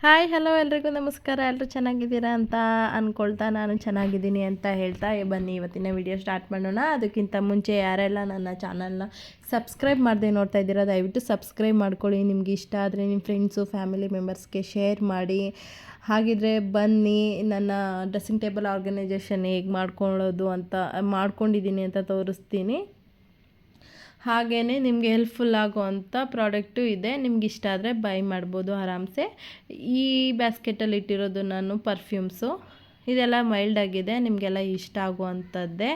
Hi hello ಎಲ್ರಿಗೂ ನಮಸ್ಕಾರ. ಎಲ್ಲರೂ ಚೆನ್ನಾಗಿದ್ದೀರಾ ಅಂತ ಅಂದ್ಕೊಳ್ತಾ ನಾನು ಚೆನ್ನಾಗಿದ್ದೀನಿ ಅಂತ ಹೇಳ್ತಾ ಬನ್ನಿ ಇವತ್ತಿನ ವಿಡಿಯೋ ಸ್ಟಾರ್ಟ್ ಮಾಡೋಣ. ಅದಕ್ಕಿಂತ ಮುಂಚೆ ಯಾರೆಲ್ಲ ನನ್ನ ಚಾನಲ್ನ ಸಬ್ಸ್ಕ್ರೈಬ್ ಮಾಡದೆ ನೋಡ್ತಾ ಇದ್ದೀರಾ ದಯವಿಟ್ಟು ಸಬ್ಸ್ಕ್ರೈಬ್ ಮಾಡ್ಕೊಳ್ಳಿ. ನಿಮ್ಗೆ ಇಷ್ಟ ಆದರೆ ನಿಮ್ಮ ಫ್ರೆಂಡ್ಸು ಫ್ಯಾಮಿಲಿ ಮೆಂಬರ್ಸ್ಗೆ ಶೇರ್ ಮಾಡಿ. ಹಾಗಿದ್ರೆ ಬನ್ನಿ ನನ್ನ ಡ್ರೆಸ್ಸಿಂಗ್ ಟೇಬಲ್ ಆರ್ಗನೈಜೇಷನ್ ಹೇಗೆ ಮಾಡ್ಕೊಂಡಿದ್ದೀನಿ ಅಂತ ತೋರಿಸ್ತೀನಿ. ಹಾಗೆಯೇ ನಿಮಗೆ ಹೆಲ್ಪ್ಫುಲ್ ಆಗುವಂಥ ಪ್ರಾಡಕ್ಟು ಇದೆ. ನಿಮ್ಗೆ ಇಷ್ಟ ಆದರೆ ಬೈ ಮಾಡ್ಬೋದು ಆರಾಮ್ಸೆ. ಈ ಬ್ಯಾಸ್ಕೆಟಲ್ಲಿ ಇಟ್ಟಿರೋದು ನಾನು ಪರ್ಫ್ಯೂಮ್ಸು. ಇದೆಲ್ಲ ಮೈಲ್ಡ್ ಆಗಿದೆ, ನಿಮಗೆಲ್ಲ ಇಷ್ಟ ಆಗುವಂಥದ್ದೇ.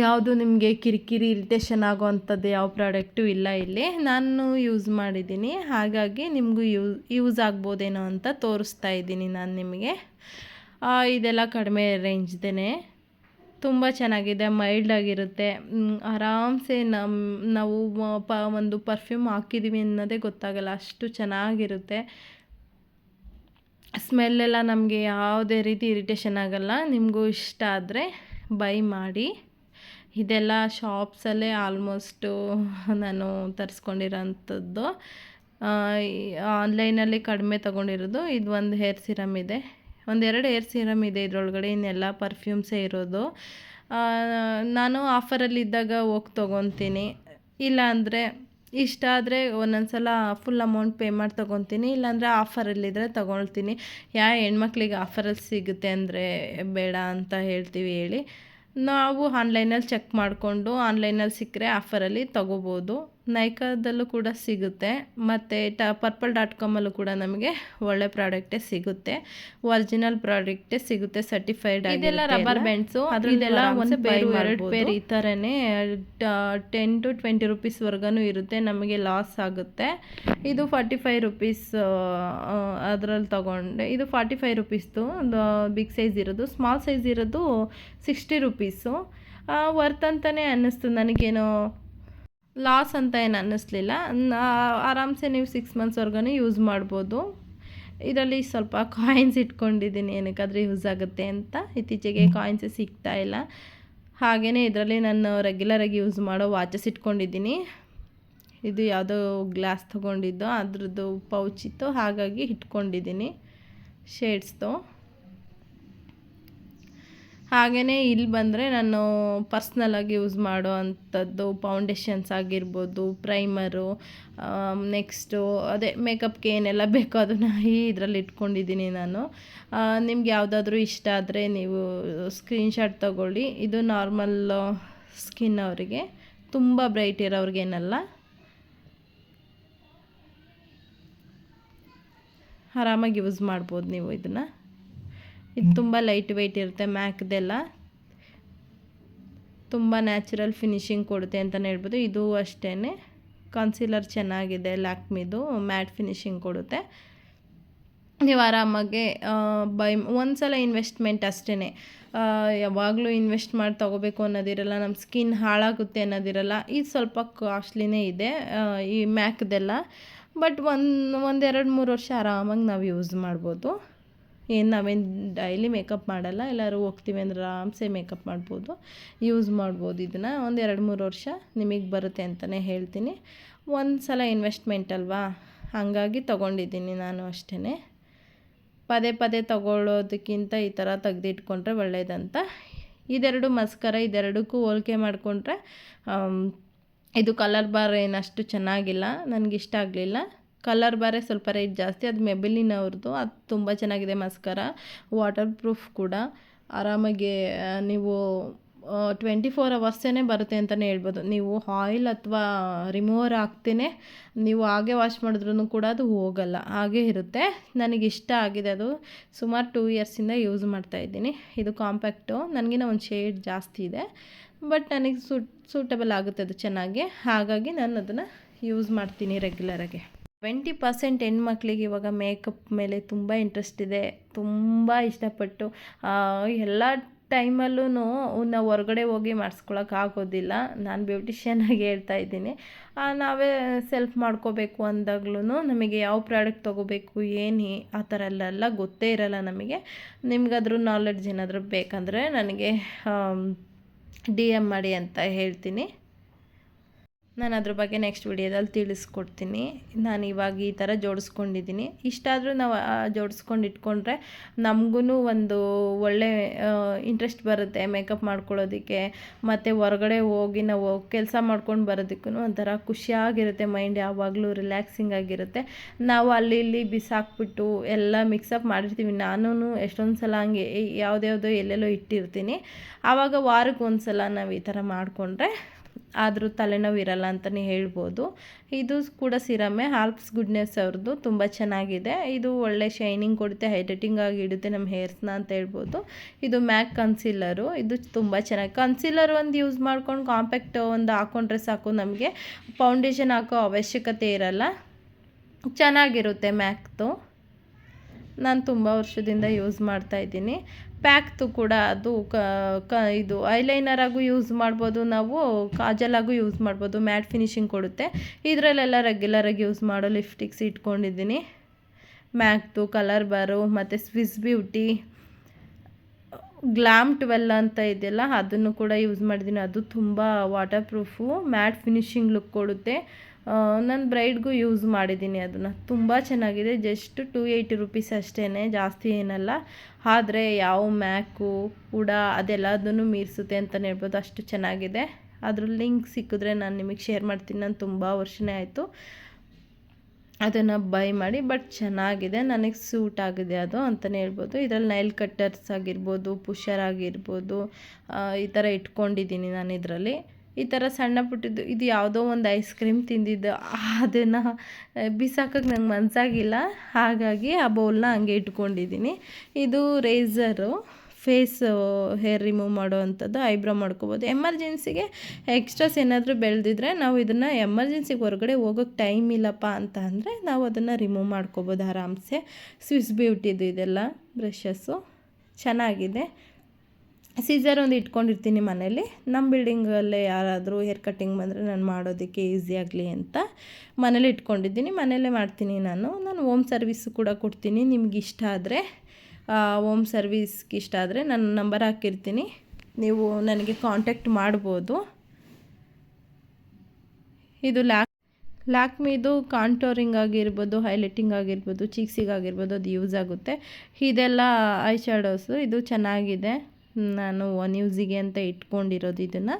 ಯಾವುದು ನಿಮಗೆ ಕಿರಿಕಿರಿ ಇರಿಟೇಷನ್ ಆಗುವಂಥದ್ದು ಯಾವ ಪ್ರಾಡಕ್ಟು ಇಲ್ಲ ಇಲ್ಲಿ. ನಾನು ಯೂಸ್ ಮಾಡಿದ್ದೀನಿ, ಹಾಗಾಗಿ ನಿಮಗೂ ಯೂಸ್ ಆಗ್ಬೋದೇನೋ ಅಂತ ತೋರಿಸ್ತಾ ಇದ್ದೀನಿ ನಾನು ನಿಮಗೆ. ಇದೆಲ್ಲ ಕಡಿಮೆ ರೇಂಜ್ದೇ, ತುಂಬ ಚೆನ್ನಾಗಿದೆ, ಮೈಲ್ಡಾಗಿರುತ್ತೆ. ಆರಾಮ್ಸೆ ನಾವು ಒಂದು ಪರ್ಫ್ಯೂಮ್ ಹಾಕಿದ್ದೀವಿ ಅನ್ನೋದೇ ಗೊತ್ತಾಗಲ್ಲ, ಅಷ್ಟು ಚೆನ್ನಾಗಿರುತ್ತೆ. ಸ್ಮೆಲ್ಲೆಲ್ಲ ನಮಗೆ ಯಾವುದೇ ರೀತಿ ಇರಿಟೇಷನ್ ಆಗಲ್ಲ. ನಿಮಗೂ ಇಷ್ಟ ಆದರೆ ಬೈ ಮಾಡಿ. ಇದೆಲ್ಲ ಶಾಪ್ಸಲ್ಲೇ ಆಲ್ಮೋಸ್ಟು ನಾನು ತರಿಸ್ಕೊಂಡಿರೋಂಥದ್ದು. ಆನ್ಲೈನಲ್ಲಿ ಕಡಿಮೆ ತೊಗೊಂಡಿರೋದು. ಇದು ಒಂದು ಹೇರ್ ಸಿರಮ್ ಇದೆ, ಒಂದೆರಡು ಹೇರ್ ಸಿರಮ್ ಇದೆ ಇದರೊಳಗಡೆ, ಇನ್ನೆಲ್ಲ ಪರ್ಫ್ಯೂಮ್ಸೇ ಇರೋದು. ನಾನು ಆಫರಲ್ಲಿದ್ದಾಗ ಹೋಗಿ ತೊಗೊತೀನಿ, ಇಲ್ಲಾಂದರೆ ಇಷ್ಟ ಆದರೆ ಒಂದೊಂದು ಸಲ ಫುಲ್ ಅಮೌಂಟ್ ಪೇ ಮಾಡಿ ತೊಗೊತೀನಿ, ಇಲ್ಲಾಂದರೆ ಆಫರಲ್ಲಿದ್ದರೆ ತೊಗೊಳ್ತೀನಿ. ಹೆಣ್ಮಕ್ಳಿಗೆ ಆಫರಲ್ಲಿ ಸಿಗುತ್ತೆ ಅಂದರೆ ಬೇಡ ಅಂತ ಹೇಳ್ತೀವಿ ಹೇಳಿ. ನಾವು ಆನ್ಲೈನಲ್ಲಿ ಚೆಕ್ ಮಾಡಿಕೊಂಡು ಆನ್ಲೈನಲ್ಲಿ ಸಿಕ್ಕರೆ ಆಫರಲ್ಲಿ ತೊಗೋಬೋದು. ನೈಕಾದಲ್ಲೂ ಕೂಡ ಸಿಗುತ್ತೆ, ಮತ್ತು purple.com ಕೂಡ ನಮಗೆ ಒಳ್ಳೆ ಪ್ರಾಡಕ್ಟೇ ಸಿಗುತ್ತೆ, ಒರಿಜಿನಲ್ ಪ್ರಾಡಕ್ಟೇ ಸಿಗುತ್ತೆ, ಸರ್ಟಿಫೈಡ್ ಆಗಿ. ಇದೆಲ್ಲ ರಬ್ಬರ್ ಬ್ಯಾಂಡ್ಸು, ಅದರಲ್ಲೆಲ್ಲ ಒಂದು ಪೇರು 2 ಪೇರ್ ಈ ಥರನೇ 10 to 20 ರುಪೀಸ್ವರೆಗೂ ಇರುತ್ತೆ. ನಮಗೆ ಲಾಸ್ ಆಗುತ್ತೆ. ಇದು 45 ರುಪೀಸ್ ಅದರಲ್ಲಿ ತೊಗೊಂಡೆ. ಇದು 45 ರುಪೀಸ್ದು ಬಿಗ್ ಸೈಜ್ ಇರೋದು. ಸ್ಮಾಲ್ ಸೈಜ್ ಇರೋದು 60 ರುಪೀಸು. ವರ್ತ್ ಅಂತಲೇ ಅನ್ನಿಸ್ತು ನನಗೇನೋ, ಲಾಸ್ ಅಂತ ಏನು ಅನ್ನಿಸ್ಲಿಲ್ಲ. ಆರಾಮ್ಸೆ ನೀವು 6 ಮಂತ್ಸ್ವರೆಗೂ ಯೂಸ್ ಮಾಡ್ಬೋದು. ಇದರಲ್ಲಿ ಸ್ವಲ್ಪ ಕಾಯಿನ್ಸ್ ಇಟ್ಕೊಂಡಿದ್ದೀನಿ, ಏನಕ್ಕಾದರೆ ಯೂಸ್ ಆಗುತ್ತೆ ಅಂತ. ಇತ್ತೀಚೆಗೆ ಕಾಯಿನ್ಸೇ ಸಿಗ್ತಾ ಇಲ್ಲ. ಹಾಗೆಯೇ ಇದರಲ್ಲಿ ನಾನು ರೆಗ್ಯುಲರಾಗಿ ಯೂಸ್ ಮಾಡೋ ವಾಚಸ್ ಇಟ್ಕೊಂಡಿದ್ದೀನಿ. ಇದು ಯಾವುದೋ ಗ್ಲಾಸ್ ತೊಗೊಂಡಿದ್ದು, ಅದ್ರದ್ದು ಪೌಚ್ ಇತ್ತು, ಹಾಗಾಗಿ ಇಟ್ಕೊಂಡಿದ್ದೀನಿ ಶೇಡ್ಸ್ದು. ಹಾಗೆಯೇ ಇಲ್ಲಿ ಬಂದರೆ ನಾನು ಪರ್ಸ್ನಲಾಗಿ ಯೂಸ್ ಮಾಡೋ ಅಂಥದ್ದು ಫೌಂಡೇಶನ್ಸ್ ಆಗಿರ್ಬೋದು, ಪ್ರೈಮರು, ನೆಕ್ಸ್ಟು ಅದೇ ಮೇಕಪ್ಗೆ ಏನೆಲ್ಲ ಬೇಕೋ ಅದನ್ನು ಇದರಲ್ಲಿ ಇಟ್ಕೊಂಡಿದ್ದೀನಿ ನಾನು. ನಿಮ್ಗೆ ಯಾವುದಾದ್ರೂ ಇಷ್ಟ ಆದರೆ ನೀವು ಸ್ಕ್ರೀನ್ಶಾಟ್ ತೊಗೊಳ್ಳಿ. ಇದು ನಾರ್ಮಲ್ ಸ್ಕಿನ್ ಅವರಿಗೆ, ತುಂಬ ಬ್ರೈಟ್ ಇರೋವ್ರಿಗೇನಲ್ಲ, ಆರಾಮಾಗಿ ಯೂಸ್ ಮಾಡ್ಬೋದು ನೀವು ಇದನ್ನು. ಇದು ತುಂಬ ಲೈಟ್ ವೆಯ್ಟ್ ಇರುತ್ತೆ. ಮ್ಯಾಕ್ದೆಲ್ಲ ತುಂಬ ನ್ಯಾಚುರಲ್ ಫಿನಿಶಿಂಗ್ ಕೊಡುತ್ತೆ ಅಂತಲೇ ಹೇಳ್ಬೋದು. ಇದು ಅಷ್ಟೇ, ಕನ್ಸೀಲರ್ ಚೆನ್ನಾಗಿದೆ, ಲ್ಯಾಕ್ಮಿದು ಮ್ಯಾಟ್ ಫಿನಿಶಿಂಗ್ ಕೊಡುತ್ತೆ. ನೀವು ಆರಾಮಾಗೆ ಒಂದು ಸಲ ಇನ್ವೆಸ್ಟ್ಮೆಂಟ್ ಅಷ್ಟೇ, ಯಾವಾಗಲೂ ಇನ್ವೆಸ್ಟ್ ಮಾಡಿ ತೊಗೋಬೇಕು ಅನ್ನೋದಿರಲ್ಲ, ನಮ್ಮ ಸ್ಕಿನ್ ಹಾಳಾಗುತ್ತೆ ಅನ್ನೋದಿರಲ್ಲ. ಇದು ಸ್ವಲ್ಪ ಕಾಸ್ಟ್ಲಿನೇ ಇದೆ ಈ ಮ್ಯಾಕ್ದೆಲ್ಲ, ಬಟ್ ಒಂದು 2-3 ವರ್ಷ ಆರಾಮಾಗಿ ನಾವು ಯೂಸ್ ಮಾಡ್ಬೋದು. ನಾವೇನು ಡೈಲಿ ಮೇಕಪ್ ಮಾಡಲ್ಲ, ಎಲ್ಲರೂ ಹೋಗ್ತೀವಿ ಅಂದ್ರೆ ಆರಾಮ್ಸೆ ಮೇಕಪ್ ಮಾಡ್ಬೋದು, ಯೂಸ್ ಮಾಡ್ಬೋದು. ಇದನ್ನು ಒಂದು 2-3 ವರ್ಷ ನಿಮಗೆ ಬರುತ್ತೆ ಅಂತಲೇ ಹೇಳ್ತೀನಿ. ಒಂದು ಸಲ ಇನ್ವೆಸ್ಟ್ಮೆಂಟ್ ಅಲ್ವಾ, ಹಾಗಾಗಿ ತೊಗೊಂಡಿದ್ದೀನಿ ನಾನು ಅಷ್ಟೇ. ಪದೇ ಪದೇ ತೊಗೊಳ್ಳೋದಕ್ಕಿಂತ ಈ ಥರ ತೆಗೆದಿಟ್ಕೊಂಡ್ರೆ ಒಳ್ಳೆಯದಂತ. ಇದೆರಡು ಮಸ್ಕರ, ಇದೆರಡಕ್ಕೂ ಹೋಲಿಕೆ ಮಾಡಿಕೊಂಡ್ರೆ ಇದು ಕಲರ್ ಬಾರ್ ಏನಷ್ಟು ಚೆನ್ನಾಗಿಲ್ಲ, ನನಗಿಷ್ಟ ಆಗಲಿಲ್ಲ. ಕಲರ್ ಬಾರೇ ಸ್ವಲ್ಪ ರೇಟ್ ಜಾಸ್ತಿ. ಅದು ಮೆಬಿಲಿನ್ ಅವ್ರದ್ದು, ಅದು ತುಂಬ ಚೆನ್ನಾಗಿದೆ ಮಸ್ಕರ, ವಾಟರ್ ಪ್ರೂಫ್ ಕೂಡ. ಆರಾಮಾಗಿ ನೀವು 24 ಅವರ್ಸೇ ಬರುತ್ತೆ ಅಂತಲೇ ಹೇಳ್ಬೋದು. ನೀವು ಆಯಿಲ್ ಅಥವಾ ರಿಮೂವರ್ ಹಾಕ್ತೇನೆ ನೀವು ಹಾಗೆ ವಾಶ್ ಮಾಡಿದ್ರೂ ಕೂಡ ಅದು ಹೋಗಲ್ಲ, ಹಾಗೇ ಇರುತ್ತೆ. ನನಗಿಷ್ಟ ಆಗಿದೆ ಅದು. ಸುಮಾರು 2 ಇಯರ್ಸಿಂದ ಯೂಸ್ ಮಾಡ್ತಾಯಿದ್ದೀನಿ. ಇದು ಕಾಂಪ್ಯಾಕ್ಟು, ನನಗಿನ್ನ ಒಂದು ಶೇಡ್ ಜಾಸ್ತಿ ಇದೆ, ಬಟ್ ನನಗೆ ಸೂಟಬಲ್ ಆಗುತ್ತೆ ಅದು ಚೆನ್ನಾಗಿ, ಹಾಗಾಗಿ ನಾನು ಅದನ್ನು ಯೂಸ್ ಮಾಡ್ತೀನಿ ರೆಗ್ಯುಲರಾಗಿ. 20% ಹೆಣ್ಮಕ್ಳಿಗೆ ಇವಾಗ ಮೇಕಪ್ ಮೇಲೆ ತುಂಬ ಇಂಟ್ರೆಸ್ಟ್ ಇದೆ, ತುಂಬ ಇಷ್ಟಪಟ್ಟು ಎಲ್ಲ ಟೈಮಲ್ಲೂ ನಾವು ಹೊರಗಡೆ ಹೋಗಿ ಮಾಡಿಸ್ಕೊಳಕ್ಕಾಗೋದಿಲ್ಲ. ನಾನು ಬ್ಯೂಟಿಷಿಯನಾಗಿ ಹೇಳ್ತಾ ಇದ್ದೀನಿ. ನಾವೇ ಸೆಲ್ಫ್ ಮಾಡ್ಕೋಬೇಕು ಅಂದಾಗ್ಲೂ ನಮಗೆ ಯಾವ ಪ್ರಾಡಕ್ಟ್ ತೊಗೋಬೇಕು ಏನು ಆ ಥರ ಎಲ್ಲ ಗೊತ್ತೇ ಇರಲ್ಲ ನಮಗೆ. ನಿಮ್ಗಾದ್ರೂ ನಾಲೆಡ್ಜ್ ಏನಾದರೂ ಬೇಕಂದರೆ ನನಗೆ DM ಮಾಡಿ ಅಂತ ಹೇಳ್ತೀನಿ. ನಾನು ಅದ್ರ ಬಗ್ಗೆ ನೆಕ್ಸ್ಟ್ ವಿಡಿಯೋದಲ್ಲಿ ತಿಳಿಸ್ಕೊಡ್ತೀನಿ. ನಾನು ಇವಾಗ ಈ ಥರ ಜೋಡಿಸ್ಕೊಂಡಿದ್ದೀನಿ. ಇಷ್ಟಾದರೂ ನಾವು ಜೋಡಿಸ್ಕೊಂಡು ಇಟ್ಕೊಂಡ್ರೆ ನಮಗೂ ಒಂದು ಒಳ್ಳೆ ಇಂಟ್ರೆಸ್ಟ್ ಬರುತ್ತೆ ಮೇಕಪ್ ಮಾಡ್ಕೊಳ್ಳೋದಕ್ಕೆ. ಮತ್ತು ಹೊರಗಡೆ ಹೋಗಿ ನಾವು ಕೆಲಸ ಮಾಡ್ಕೊಂಡು ಬರೋದಕ್ಕೂ ಒಂಥರ ಖುಷಿಯಾಗಿರುತ್ತೆ, ಮೈಂಡ್ ಯಾವಾಗಲೂ ರಿಲ್ಯಾಕ್ಸಿಂಗ್ ಆಗಿರುತ್ತೆ. ನಾವು ಅಲ್ಲಿ ಇಲ್ಲಿ ಬಿಸಾಕ್ಬಿಟ್ಟು ಎಲ್ಲ ಮಿಕ್ಸಪ್ ಮಾಡಿರ್ತೀವಿ. ನಾನು ಎಷ್ಟೊಂದು ಸಲ ಹಂಗೆ ಯಾವುದ್ಯಾವುದೋ ಎಲ್ಲೆಲ್ಲೋ ಇಟ್ಟಿರ್ತೀನಿ. ಆವಾಗ ವಾರಕ್ಕೆ ಒಂದು ಸಲ ನಾವು ಈ ಥರ ಮಾಡಿಕೊಂಡ್ರೆ ಆದರೂ ತಲೆನೋವು ಇರಲ್ಲ ಅಂತಲೇ ಹೇಳ್ಬೋದು. ಇದು ಕೂಡ ಸಿರಮ್ಮೆ ಆಲ್ಪ್ಸ್ ಗುಡ್ನೆಸ್ ಅವ್ರದ್ದು, ತುಂಬ ಚೆನ್ನಾಗಿದೆ. ಇದು ಒಳ್ಳೆ ಶೈನಿಂಗ್ ಕೊಡುತ್ತೆ, ಹೈಡ್ರೇಟಿಂಗ್ ಆಗಿ ಇಡುತ್ತೆ ನಮ್ಮ ಹೇರ್ಸ್ನ ಅಂತ ಹೇಳ್ಬೋದು. ಇದು ಮ್ಯಾಕ್ ಕನ್ಸೀಲರು, ಇದು ತುಂಬ ಚೆನ್ನಾಗಿ. ಕನ್ಸೀಲರ್ ಒಂದು ಯೂಸ್ ಮಾಡ್ಕೊಂಡು ಕಾಂಪ್ಯಾಕ್ಟ್ ಒಂದು ಹಾಕ್ಕೊಂಡ್ರೆ ಸಾಕು, ನಮಗೆ ಫೌಂಡೇಶನ್ ಹಾಕೋ ಅವಶ್ಯಕತೆ ಇರಲ್ಲ. ಚೆನ್ನಾಗಿರುತ್ತೆ ಮ್ಯಾಕ್ದು. ನಾನು ತುಂಬ ವರ್ಷದಿಂದ ಯೂಸ್ ಮಾಡ್ತಾಯಿದ್ದೀನಿ. ಪ್ಯಾಕ್ದು ಕೂಡ ಅದು ಇದು ಐಲೈನರಾಗೂ ಯೂಸ್ ಮಾಡ್ಬೋದು, ನಾವು ಕಾಜಲಾಗೂ ಯೂಸ್ ಮಾಡ್ಬೋದು. ಮ್ಯಾಟ್ ಫಿನಿಶಿಂಗ್ ಕೊಡುತ್ತೆ. ಇದರಲ್ಲೆಲ್ಲ ರೆಗ್ಯುಲರಾಗಿ ಯೂಸ್ ಮಾಡೋ ಲಿಪ್ಸ್ಟಿಕ್ಸ್ ಇಟ್ಕೊಂಡಿದ್ದೀನಿ. ಮ್ಯಾಕ್ದು ಕಲರ್ ಬಾರು ಮತ್ತು ಸ್ವಿಸ್ ಬ್ಯೂಟಿ ಗ್ಲಾಮ್ 12 ಅಂತ ಇದೆಯಲ್ಲ, ಅದನ್ನು ಕೂಡ ಯೂಸ್ ಮಾಡಿದ್ದೀನಿ. ಅದು ತುಂಬ water proof, mat finishing look ಕೊಡುತ್ತೆ. ನಾನು ಬ್ರೈಡ್ಗೂ ಯೂಸ್ ಮಾಡಿದ್ದೀನಿ ಅದನ್ನು, ತುಂಬ ಚೆನ್ನಾಗಿದೆ. ಜಸ್ಟ್ 280 ರುಪೀಸ್ ಅಷ್ಟೇ, ಜಾಸ್ತಿ ಏನಲ್ಲ. ಆದರೆ ಯಾವ ಮ್ಯಾಕು ಕೂಡ ಅದೆಲ್ಲದನ್ನು ಮೀರಿಸುತ್ತೆ ಅಂತಲೇ ಹೇಳ್ಬೋದು, ಅಷ್ಟು ಚೆನ್ನಾಗಿದೆ. ಅದ್ರ ಲಿಂಕ್ ಸಿಕ್ಕಿದ್ರೆ ನಾನು ನಿಮಗೆ ಶೇರ್ ಮಾಡ್ತೀನಿ. ನಾನು ತುಂಬ ವರ್ಷನೇ ಆಯಿತು ಅದನ್ನು ಬೈ ಮಾಡಿ, ಬಟ್ ಚೆನ್ನಾಗಿದೆ, ನನಗೆ ಸೂಟ್ ಆಗಿದೆ ಅದು ಅಂತಲೇ ಹೇಳ್ಬೋದು. ಇದರಲ್ಲಿ ನೈಲ್ ಕಟ್ಟರ್ಸ್ ಆಗಿರ್ಬೋದು, ಪುಷರ್ ಆಗಿರ್ಬೋದು, ಈ ಥರ ಇಟ್ಕೊಂಡಿದ್ದೀನಿ ನಾನು ಇದರಲ್ಲಿ. ಈ ಥರ ಸಣ್ಣ ಪುಟ್ಟಿದ್ದು, ಇದು ಯಾವುದೋ ಒಂದು ಐಸ್ ಕ್ರೀಮ್ ತಿಂದಿದ್ದು, ಅದನ್ನು ಬಿಸಾಕೋಕ್ಕೆ ನಂಗೆ ಮನಸ್ಸಾಗಿಲ್ಲ, ಹಾಗಾಗಿ ಆ ಬೌಲ್ನ ಹಂಗೆ ಇಟ್ಕೊಂಡಿದ್ದೀನಿ. ಇದು ರೇಝರು, ಫೇಸ್ ಹೇರ್ ರಿಮೂವ್ ಮಾಡೋ ಅಂಥದ್ದು, ಐಬ್ರೋ ಮಾಡ್ಕೋಬೋದು. ಎಮರ್ಜೆನ್ಸಿಗೆ ಎಕ್ಸ್ಟ್ರಾಸ್ ಏನಾದರೂ ಬೆಳೆದಿದ್ರೆ ನಾವು ಇದನ್ನು ಎಮರ್ಜೆನ್ಸಿಗೆ ಹೊರಗಡೆ ಹೋಗೋಕ್ಕೆ ಟೈಮ್ ಇಲ್ಲಪ್ಪ ಅಂತ ಅಂದರೆ ನಾವು ಅದನ್ನು ರಿಮೂವ್ ಮಾಡ್ಕೋಬೋದು ಆರಾಮ್ಸೆ. ಸ್ವಿಸ್ ಬ್ಯೂಟಿದು ಇದೆಲ್ಲ ಬ್ರಷಸ್ಸು ಚೆನ್ನಾಗಿದೆ. ಸೀಸರ್ ಒಂದು ಇಟ್ಕೊಂಡಿರ್ತೀನಿ ಮನೇಲಿ. ನಮ್ಮ ಬಿಲ್ಡಿಂಗಲ್ಲೇ ಯಾರಾದರೂ ಹೇರ್ ಕಟ್ಟಿಂಗ್ ಬಂದರೆ ನಾನು ಮಾಡೋದಕ್ಕೆ ಈಸಿ ಆಗಲಿ ಅಂತ ಮನೇಲಿ ಇಟ್ಕೊಂಡಿದ್ದೀನಿ. ಮನೆಯಲ್ಲೇ ಮಾಡ್ತೀನಿ ನಾನು ಹೋಮ್ ಸರ್ವಿಸು ಕೂಡ ಕೊಡ್ತೀನಿ. ನಿಮ್ಗೆ ಇಷ್ಟ ಆದರೆ ಹೋಮ್ ಸರ್ವಿಸ್ಗೆ ಇಷ್ಟ ಆದರೆ ನನ್ನ ನಂಬರ್ ಹಾಕಿರ್ತೀನಿ, ನೀವು ನನಗೆ ಕಾಂಟ್ಯಾಕ್ಟ್ ಮಾಡ್ಬೋದು. ಇದು ಲ್ಯಾಕ್ಮಿದು ಕಾಂಟೋರಿಂಗ್ ಆಗಿರ್ಬೋದು, ಹೈಲೈಟಿಂಗ್ ಆಗಿರ್ಬೋದು, ಚೀಕ್ಸಿಗಾಗಿರ್ಬೋದು, ಅದು ಯೂಸ್ ಆಗುತ್ತೆ. ಇದೆಲ್ಲ ಐ ಶ್ಯಾಡೋಸು, ಇದು ಚೆನ್ನಾಗಿದೆ. ನಾನು ಒನ್ ಯೂಸಿಗೆ ಅಂತ ಇಟ್ಕೊಂಡಿರೋದು ಇದನ್ನು.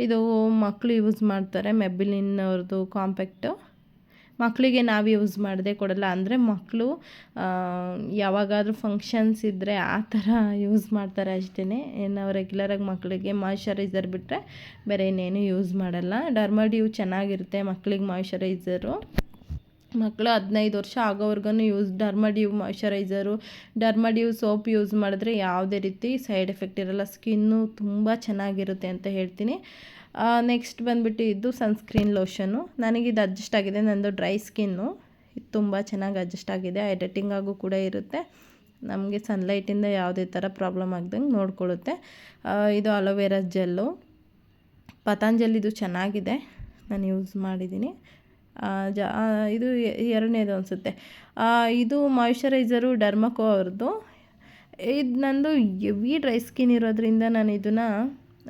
ಇದು ಮಕ್ಕಳು ಯೂಸ್ ಮಾಡ್ತಾರೆ, ಮೆಬಿಲಿನ್ ಅವ್ರದ್ದು ಕಾಂಪ್ಯಾಕ್ಟು. ಮಕ್ಕಳಿಗೆ ನಾವು ಯೂಸ್ ಮಾಡದೆ ಕೊಡಲ್ಲ, ಅಂದರೆ ಮಕ್ಕಳು ಯಾವಾಗಾದರೂ ಫಂಕ್ಷನ್ಸ್ ಇದ್ದರೆ ಆ ಥರ ಯೂಸ್ ಮಾಡ್ತಾರೆ ಅಷ್ಟೇ. ನಾವು ರೆಗ್ಯುಲರಾಗಿ ಮಕ್ಕಳಿಗೆ ಮಾಯ್ಶ್ಚರೈಸರ್ ಬಿಟ್ಟರೆ ಬೇರೆ ಇನ್ನೇನು ಯೂಸ್ ಮಾಡಲ್ಲ. ಡರ್ಮಡ್ಯೂ ಚೆನ್ನಾಗಿರುತ್ತೆ ಮಕ್ಕಳಿಗೆ ಮಾಯ್ಶ್ಚರೈಸರು. ಮಕ್ಕಳು 15 ವರ್ಷ ಆಗೋವರೆಗೂ ಡರ್ಮಡ್ಯೂ ಮಾಯ್ಶ್ಚರೈಸರು, ಡರ್ಮಡ್ಯೂ ಸೋಪ್ ಯೂಸ್ ಮಾಡಿದ್ರೆ ಯಾವುದೇ ರೀತಿ ಸೈಡ್ ಎಫೆಕ್ಟ್ ಇರೋಲ್ಲ, ಸ್ಕಿನ್ನು ತುಂಬ ಚೆನ್ನಾಗಿರುತ್ತೆ ಅಂತ ಹೇಳ್ತೀನಿ. ನೆಕ್ಸ್ಟ್ ಬಂದುಬಿಟ್ಟು ಇದು ಸನ್ಸ್ಕ್ರೀನ್ ಲೋಷನು. ನನಗಿದು ಅಡ್ಜಸ್ಟ್ ಆಗಿದೆ, ನನ್ನದು ಡ್ರೈ ಸ್ಕಿನ್ನು. ಇದು ತುಂಬ ಚೆನ್ನಾಗಿ ಅಡ್ಜಸ್ಟ್ ಆಗಿದೆ, ಹೈಡ್ರೇಟಿಂಗ್ ಆಗು ಕೂಡ ಇರುತ್ತೆ. ನಮಗೆ ಸನ್ಲೈಟಿಂದ ಯಾವುದೇ ಥರ ಪ್ರಾಬ್ಲಮ್ ಆಗ್ದಂಗೆ ನೋಡ್ಕೊಳ್ಳುತ್ತೆ. ಇದು ಅಲೋವೆರಾ ಜೆಲ್ಲು, ಪತಾಂಜಲಿದು ಚೆನ್ನಾಗಿದೆ, ನಾನು ಯೂಸ್ ಮಾಡಿದ್ದೀನಿ. ಇದು ಎರಡನೇದು ಅನಿಸುತ್ತೆ. ಇದು ಮಾಯ್ಶ್ಚರೈಸರು ಡರ್ಮಕೋ ಅವ್ರದ್ದು. ಇದು ನಂದು ಹೆವಿ ಡ್ರೈ ಸ್ಕಿನ್ ಇರೋದ್ರಿಂದ ನಾನು ಇದನ್ನು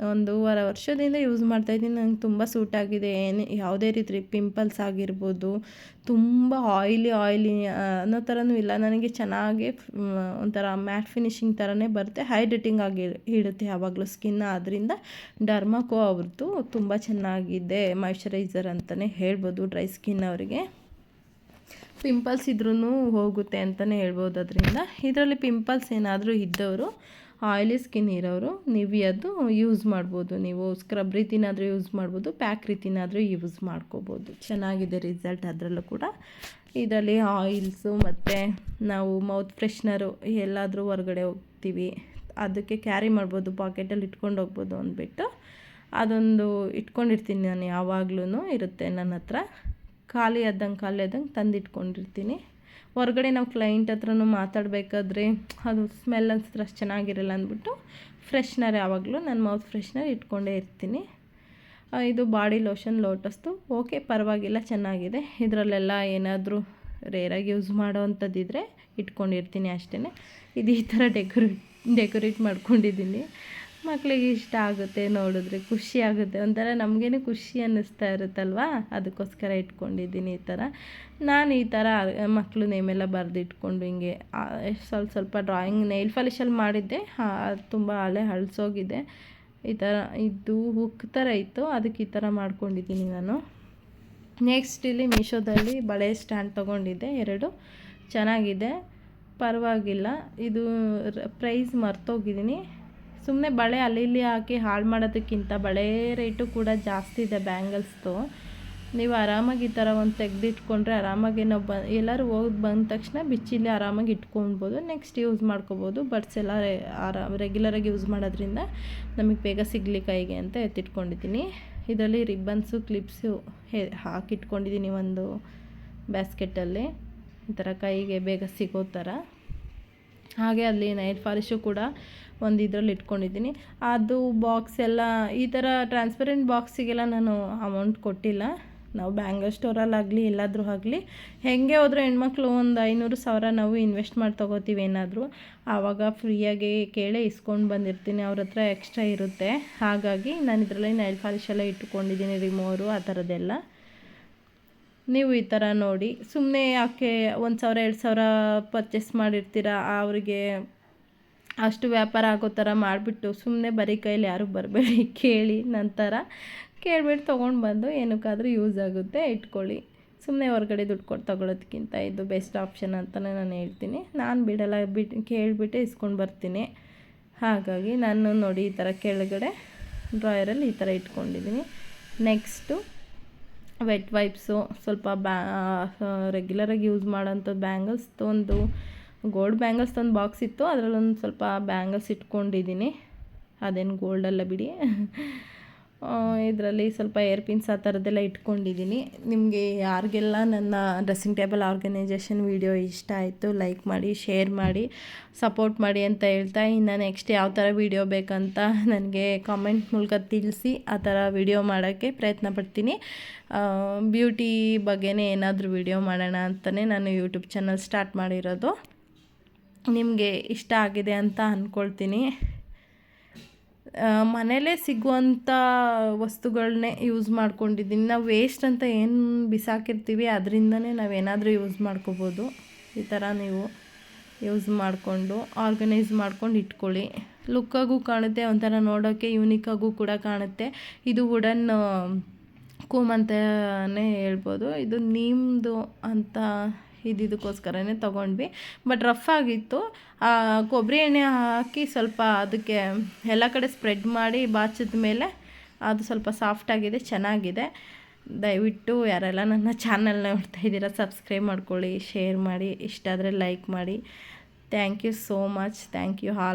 1.5 ವರ್ಷದಿಂದ ಯೂಸ್ ಮಾಡ್ತಾಯಿದ್ದೀನಿ. ನಂಗೆ ತುಂಬ ಸೂಟ್ ಆಗಿದೆ. ಯಾವುದೇ ರೀತಿ ಪಿಂಪಲ್ಸ್ ಆಗಿರ್ಬೋದು, ತುಂಬ ಆಯ್ಲಿ ಅನ್ನೋ ಥರನೂ ಇಲ್ಲ. ನನಗೆ ಚೆನ್ನಾಗಿ ಒಂಥರ ಮ್ಯಾಟ್ ಫಿನಿಶಿಂಗ್ ಥರನೇ ಬರುತ್ತೆ, ಹೈಡ್ರೇಟಿಂಗ್ ಆಗಿ ಇಡುತ್ತೆ ಯಾವಾಗಲೂ ಸ್ಕಿನ್ನ. ಆದ್ದರಿಂದ ಡರ್ಮಕೋ ಅವ್ರದ್ದು ತುಂಬ ಚೆನ್ನಾಗಿದೆ ಮಾಯ್ಶ್ಚರೈಸರ್ ಅಂತಲೇ ಹೇಳ್ಬೋದು. ಡ್ರೈ ಸ್ಕಿನ್ ಅವರಿಗೆ ಪಿಂಪಲ್ಸ್ ಇದ್ರೂ ಹೋಗುತ್ತೆ ಅಂತಲೇ ಹೇಳ್ಬೋದು. ಅದರಿಂದ ಇದರಲ್ಲಿ ಪಿಂಪಲ್ಸ್ ಏನಾದರೂ ಇದ್ದವರು, ಆಯಿಲಿ ಸ್ಕಿನ್ ಇರೋರು ನಿವಿಯದು ಯೂಸ್ ಮಾಡ್ಬೋದು. ನೀವು ಸ್ಕ್ರಬ್ ರೀತಿನಾದರೂ ಯೂಸ್ ಮಾಡ್ಬೋದು, ಪ್ಯಾಕ್ ರೀತಿನಾದರೂ ಯೂಸ್ ಮಾಡ್ಕೋಬೋದು. ಚೆನ್ನಾಗಿದೆ ರಿಸಲ್ಟ್ ಅದರಲ್ಲೂ ಕೂಡ. ಇದರಲ್ಲಿ ಆಯಿಲ್ಸು ಮತ್ತು ನಾವು ಮೌತ್ ಫ್ರೆಶ್ನರು ಎಲ್ಲಾದರೂ ಹೊರಗಡೆ ಹೋಗ್ತೀವಿ ಅದಕ್ಕೆ ಕ್ಯಾರಿ ಮಾಡ್ಬೋದು, ಪಾಕೆಟಲ್ಲಿ ಇಟ್ಕೊಂಡು ಹೋಗ್ಬೋದು ಅಂದ್ಬಿಟ್ಟು ಅದೊಂದು ಇಟ್ಕೊಂಡಿರ್ತೀನಿ ನಾನು. ಯಾವಾಗ್ಲೂ ಇರುತ್ತೆ ನನ್ನ ಹತ್ರ, ಖಾಲಿ ಆದಂಗೆ ತಂದಿಟ್ಕೊಂಡಿರ್ತೀನಿ. ಹೊರಗಡೆ ನಾವು ಕ್ಲೈಂಟ್ ಹತ್ರನೂ ಮಾತಾಡಬೇಕಾದ್ರೆ ಅದು ಸ್ಮೆಲ್ ಅನ್ಸಿದ್ರೆ ಅಷ್ಟು ಚೆನ್ನಾಗಿರಲ್ಲ ಅಂದ್ಬಿಟ್ಟು ಫ್ರೆಶ್ನರ್ ಯಾವಾಗಲೂ ನಾನು ಮೌತ್ ಫ್ರೆಶ್ನರ್ ಇಟ್ಕೊಂಡೇ ಇರ್ತೀನಿ. ಇದು ಬಾಡಿ ಲೋಷನ್ ಲೋಟಸ್ದು, ಓಕೆ ಪರವಾಗಿಲ್ಲ, ಚೆನ್ನಾಗಿದೆ. ಇದರಲ್ಲೆಲ್ಲ ಏನಾದರೂ ರೇರಾಗಿ ಯೂಸ್ ಮಾಡೋ ಅಂಥದ್ದಿದ್ರೆ ಇಟ್ಕೊಂಡಿರ್ತೀನಿ ಅಷ್ಟೇ. ಇದು ಈ ಥರ ಡೆಕೋರೇಟ್ ಮಾಡ್ಕೊಂಡಿದ್ದೀನಿ. ಮಕ್ಕಳಿಗೆ ಇಷ್ಟ ಆಗುತ್ತೆ, ನೋಡಿದ್ರೆ ಖುಷಿ ಆಗುತ್ತೆ, ಒಂಥರ ನಮಗೇನೆ ಖುಷಿ ಅನ್ನಿಸ್ತಾ ಇರುತ್ತಲ್ವ, ಅದಕ್ಕೋಸ್ಕರ ಇಟ್ಕೊಂಡಿದ್ದೀನಿ ಈ ಥರ. ನಾನು ಈ ಥರ ಮಕ್ಕಳು ನೇಮೆಲ್ಲ ಬರೆದಿಟ್ಕೊಂಡು ಹಿಂಗೆ ಸ್ವಲ್ಪ ಡ್ರಾಯಿಂಗ್ ನೈಲ್ ಪಾಲಿಶಲ್ಲಿ ಮಾಡಿದ್ದೆ, ತುಂಬ ಹಳಸೋಗಿದೆ. ಈ ಥರ ಇದು ಹುಕ್ ಥರ ಇತ್ತು, ಅದಕ್ಕೆ ಈ ಥರ ಮಾಡ್ಕೊಂಡಿದ್ದೀನಿ ನಾನು. ನೆಕ್ಸ್ಟ್ ಇಲ್ಲಿ ಮೀಶೋದಲ್ಲಿ ಬಳೆ ಸ್ಟ್ಯಾಂಡ್ ತೊಗೊಂಡಿದ್ದೆ 2, ಚೆನ್ನಾಗಿದೆ, ಪರವಾಗಿಲ್ಲ. ಇದು ಪ್ರೈಸ್ ಮರ್ತೋಗಿದ್ದೀನಿ. ಸುಮ್ಮನೆ ಬಳೆ ಅಲ್ಲಿ ಇಲ್ಲಿ ಹಾಕಿ ಹಾಳು ಮಾಡೋದಕ್ಕಿಂತ ಬಳೆ ರೇಟು ಕೂಡ ಜಾಸ್ತಿ ಇದೆ ಬ್ಯಾಂಗಲ್ಸ್ದು. ನೀವು ಆರಾಮಾಗಿ ಈ ಥರ ಒಂದು ತೆಗೆದಿಟ್ಕೊಂಡ್ರೆ ಆರಾಮಾಗಿ ನಾವು ಎಲ್ಲರೂ ಹೋಗಿ ಬಂದ ತಕ್ಷಣ ಬಿಚ್ಚಿಲಿ ಆರಾಮಾಗಿ ಇಟ್ಕೊಳ್ಬೋದು, ನೆಕ್ಸ್ಟ್ ಯೂಸ್ ಮಾಡ್ಕೊಬೋದು. ಬಡ್ಸ್ ಎಲ್ಲ ರೆಗ್ಯುಲರಾಗಿ ಯೂಸ್ ಮಾಡೋದ್ರಿಂದ ನಮಗೆ ಬೇಗ ಸಿಗಲಿ ಕೈಗೆ ಅಂತ ಎತ್ತಿಟ್ಕೊಂಡಿದ್ದೀನಿ. ಇದರಲ್ಲಿ ರಿಬ್ಬನ್ಸು ಕ್ಲಿಪ್ಸು ಹಾಕಿಟ್ಕೊಂಡಿದ್ದೀನಿ ಒಂದು ಬ್ಯಾಸ್ಕೆಟಲ್ಲಿ, ಈ ಥರ ಕೈಗೆ ಬೇಗ ಸಿಗೋ ಥರ. ಹಾಗೆ ಅಲ್ಲಿ ನೈಲ್ ಪಾಲಿಶು ಕೂಡ ಒಂದು ಇದರಲ್ಲಿ ಇಟ್ಕೊಂಡಿದ್ದೀನಿ. ಅದು ಬಾಕ್ಸ್ ಎಲ್ಲ ಈ ಥರ ಟ್ರಾನ್ಸ್ಪರೆಂಟ್ ಬಾಕ್ಸಿಗೆಲ್ಲ ನಾನು ಅಮೌಂಟ್ ಕೊಟ್ಟಿಲ್ಲ. ನಾವು ಬ್ಯಾಂಗಲ್ ಸ್ಟೋರಲ್ಲಾಗಲಿ ಎಲ್ಲಾದರೂ ಆಗಲಿ ಹೇಗೆ ಹೋದರೂ ಹೆಣ್ಮಕ್ಳು ಒಂದು 500,000 ನಾವು ಇನ್ವೆಸ್ಟ್ ಮಾಡಿ ತೊಗೋತೀವಿ ಏನಾದರೂ, ಆವಾಗ ಫ್ರೀಯಾಗಿ ಕೇಳೇ ಇಸ್ಕೊಂಡು ಬಂದಿರ್ತೀನಿ, ಅವ್ರ ಹತ್ರ ಎಕ್ಸ್ಟ್ರಾ ಇರುತ್ತೆ. ಹಾಗಾಗಿ ನಾನು ಇದರಲ್ಲಿ ನೈಲ್ ಪಾಲಿಶ್ ಎಲ್ಲ ಇಟ್ಕೊಂಡಿದ್ದೀನಿ, ರಿಮೂವರು ಆ ಥರದ್ದೆಲ್ಲ. ನೀವು ಈ ಥರ ನೋಡಿ, ಸುಮ್ಮನೆ ಯಾಕೆ 1,000 2,000 ಪರ್ಚೇಸ್ ಮಾಡಿರ್ತೀರ, ಅವರಿಗೆ ಅಷ್ಟು ವ್ಯಾಪಾರ ಆಗೋ ಥರ ಮಾಡಿಬಿಟ್ಟು ಸುಮ್ಮನೆ ಬರೀ ಕೈಲಿ ಯಾರು ಬರಬೇಡಿ, ಕೇಳಿ ನಂತರ ಕೇಳಿಬಿಟ್ಟು ತೊಗೊಂಡು ಬಂದು ಏನಕ್ಕಾದರೂ ಯೂಸ್ ಆಗುತ್ತೆ, ಇಟ್ಕೊಳ್ಳಿ. ಸುಮ್ಮನೆ ಹೊರಗಡೆ ದುಡ್ಡು ಕೊಟ್ಟು ತೊಗೊಳೋದಕ್ಕಿಂತ ಇದು ಬೆಸ್ಟ್ ಆಪ್ಷನ್ ಅಂತಲೇ ನಾನು ಹೇಳ್ತೀನಿ. ನಾನು ಬಿಡಲ್ಲ, ಕೇಳಿಬಿಟ್ಟು ಇಸ್ಕೊಂಡು ಬರ್ತೀನಿ. ಹಾಗಾಗಿ ನಾನು ನೋಡಿ ಈ ಥರ ಕೆಳಗಡೆ ಡ್ರಾಯರಲ್ಲಿ ಈ ಥರ ಇಟ್ಕೊಂಡಿದ್ದೀನಿ. ನೆಕ್ಸ್ಟು ವೆಟ್ ವೈಪ್ಸು, ಸ್ವಲ್ಪ ರೆಗ್ಯುಲರಾಗಿ ಯೂಸ್ ಮಾಡೋಂಥದ್ದು ಬ್ಯಾಂಗಲ್ಸ್ದು ಒಂದು ಗೋಲ್ಡ್ ಬ್ಯಾಂಗಲ್ಸ್ದು ಒಂದು ಬಾಕ್ಸ್ ಇತ್ತು, ಅದರಲ್ಲೊಂದು ಸ್ವಲ್ಪ ಬ್ಯಾಂಗಲ್ಸ್ ಇಟ್ಕೊಂಡಿದ್ದೀನಿ. ಅದೇನು ಗೋಲ್ಡಲ್ಲ ಬಿಡಿ. ಇದರಲ್ಲಿ ಸ್ವಲ್ಪ ಏರ್ ಪಿನ್ಸ್ ಆ ಥರದ್ದೆಲ್ಲ ಇಟ್ಕೊಂಡಿದ್ದೀನಿ. ನಿಮಗೆ ಯಾರಿಗೆಲ್ಲ ನನ್ನ ಡ್ರೆಸ್ಸಿಂಗ್ ಟೇಬಲ್ ಆರ್ಗನೈಜೇಷನ್ ವಿಡಿಯೋ ಇಷ್ಟ ಆಯಿತು, ಲೈಕ್ ಮಾಡಿ, ಶೇರ್ ಮಾಡಿ, ಸಪೋರ್ಟ್ ಮಾಡಿ ಅಂತ ಹೇಳ್ತಾ, ಇನ್ನು ನೆಕ್ಸ್ಟ್ ಯಾವ ಥರ ವಿಡಿಯೋ ಬೇಕಂತ ನನಗೆ ಕಾಮೆಂಟ್ ಮೂಲಕ ತಿಳಿಸಿ, ಆ ಥರ ವಿಡಿಯೋ ಮಾಡೋಕ್ಕೆ ಪ್ರಯತ್ನ ಪಡ್ತೀನಿ. ಬ್ಯೂಟಿ ಬಗ್ಗೆನೇ ಏನಾದರೂ ವಿಡಿಯೋ ಮಾಡೋಣ ಅಂತಲೇ ನಾನು ಯೂಟ್ಯೂಬ್ ಚಾನಲ್ ಸ್ಟಾರ್ಟ್ ಮಾಡಿರೋದು. ನಿಮಗೆ ಇಷ್ಟ ಆಗಿದೆ ಅಂತ ಅಂದ್ಕೊಳ್ತೀನಿ. ಮನೇಲೇ ಸಿಗುವಂಥ ವಸ್ತುಗಳನ್ನೇ ಯೂಸ್ ಮಾಡ್ಕೊಂಡಿದ್ದೀನಿ. ನಾವು ವೇಸ್ಟ್ ಅಂತ ಏನು ಬಿಸಾಕಿರ್ತೀವಿ ಅದರಿಂದನೇ ನಾವೇನಾದರೂ ಯೂಸ್ ಮಾಡ್ಕೋಬೋದು. ಈ ಥರ ನೀವು ಯೂಸ್ ಮಾಡಿಕೊಂಡು ಆರ್ಗನೈಸ್ ಮಾಡ್ಕೊಂಡು ಇಟ್ಕೊಳ್ಳಿ. ಲುಕ್ಕಾಗೂ ಕಾಣುತ್ತೆ, ಒಂಥರ ನೋಡೋಕ್ಕೆ ಯೂನಿಕ್ಕಾಗೂ ಕೂಡ ಕಾಣುತ್ತೆ. ಇದು ವುಡನ್ ಕೂಮ್ ಅಂತಲೇ ಹೇಳ್ಬೋದು. ಇದು ನೀಮ್ದು ಅಂತ ಇದಕ್ಕೋಸ್ಕರನೇ ತೊಗೊಂಡ್ವಿ, ಬಟ್ ರಫ್ ಆಗಿತ್ತು. ಕೊಬ್ಬರಿ ಎಣ್ಣೆ ಹಾಕಿ ಸ್ವಲ್ಪ ಅದಕ್ಕೆ ಎಲ್ಲ ಕಡೆ ಸ್ಪ್ರೆಡ್ ಮಾಡಿ ಬಾಚಿದ ಮೇಲೆ ಅದು ಸ್ವಲ್ಪ ಸಾಫ್ಟಾಗಿದೆ, ಚೆನ್ನಾಗಿದೆ. ದಯವಿಟ್ಟು ಯಾರೆಲ್ಲ ನನ್ನ ಚಾನಲ್ನ ನೋಡ್ತಾ ಇದ್ದೀರಾ ಸಬ್ಸ್ಕ್ರೈಬ್ ಮಾಡ್ಕೊಳ್ಳಿ, ಶೇರ್ ಮಾಡಿ, ಇಷ್ಟ ಆದರೆ ಲೈಕ್ ಮಾಡಿ. Thank you so much. Thank you all.